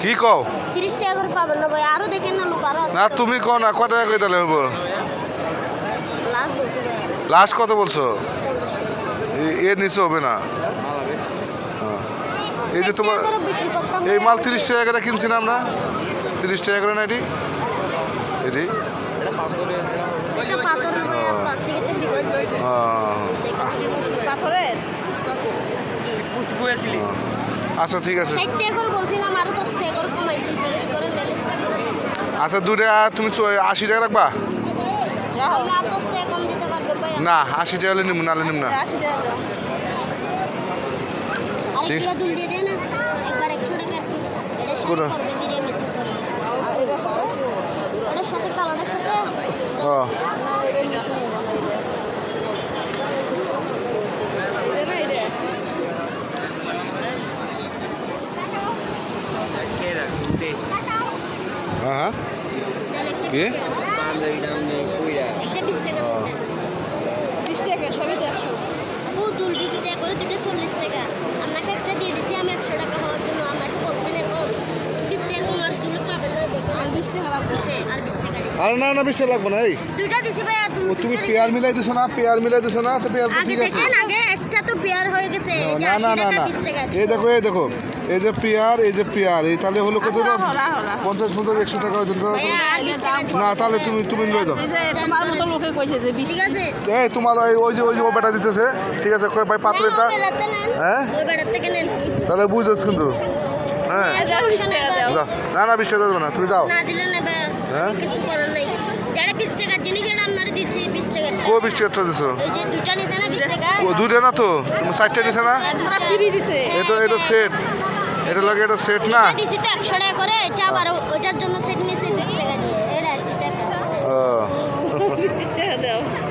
কি কও 30 টাকা করে পাবেন না ভাই, আরো দেখেন না লোক আরো না তুমি কও না কত টাকা করে তাহলে হবো লাস্ট বলছি ভাই লাস্ট কত বলছো 50 টাকা। এর নিচে হবে না হ্যাঁ। এই যে তোমার 60 টাকা করে বিক্রি করতাম এই ভাই, মাল 30 টাকা করে কিনছিলাম না 30 টাকা করে না এটি এটা পাথরের ভাই আর প্লাস্টিকের টা বিক্রি করতাম। পাথরের আচ্ছা ঠিক আছে 60 টাকা করে বলছিলাম, আরো 10 টাকা করে কমাইছি, জিজ্ঞেস করেন নালে আচ্ছা দুটা তুমি 80 টাকা রাখবা আপনি আর 10 টাকা কম দিতে পারবেন ভাই। না 80 টাকা হলে নিব নাহলে নিব না 80 টাকা দাও। আর ঠিক। একটা দুল দিয়ে দেন না একবার 100 টাকা কি এটা সাথে কোনটা? করবে দিয়ে মেসেজ করে এটার সাথে কালারের সাথে ও না এটা মিশিয়ে হ্যাঁ তাহলে একটা কি? 20 টাকা ও। 20 টাকা সবই 100 ও দুল 20 টাকা করে দুটো 40 টাকা আপনাকে একটা দিয়ে দিছি আমি 100 টাকা হওয়ার জন্য আমাকে বলছেন এখন 20 টাকা কম আর দুল পাবেন না দেখেন আর 20 টাকা লাগবে আর 20 টাকা দিন। আরে না না 20 টাকা লাগবে না এই দুইটা দিছি ভাই আর দুল ও তুমি পেয়ার মিলাই দিছো না পেয়ার মিলাই দিছো না তো পেয়ার তো আগে ঠিক আছে দেখেন আগে একটা তো পেয়ার হয়ে গেছে এই যে না 80 না না টাকা না 20 টাকা এই দেখো এই যে পেয়ার এই তাহলে হলো কত 50 100 টাকা হয়ে যেত ভাইয়া আর 20 টাকা দিন। না তাহলে তুমি লই দাও তোমার মতো লোকে কইছে যে ঠিক আছে এই তোমার ওই যে ও বেটা দিতেছে ঠিক আছে কই ভাই পাত্র এটা না, ওই বেড়াতে নেন হ্যাঁ ওই বেড়ার থেকে নেন তাহলে বুঝছ কিন্তু হ্যাঁ সমস্যা নাই ভাই। যাও। না না 20 টাকা দেবো না তুমি যাও না দিলে নেবে হ্যাঁ? কিছু করার নাই যারা 20 টাকার জিনিস এটা আপনারা দিচ্ছি 20 টাকার কো 20 টাকা দিছো এই যে দুটা নিছে না 20 টাকা ও দুইটা না তো তুমি 60 টাকা দিছে না তারা ফ্রি দিছে এটা সেট এটা লাগে এটা সেট না দিছি তো 100 টাকা করে এটা আবার ওইটার জন্য সেট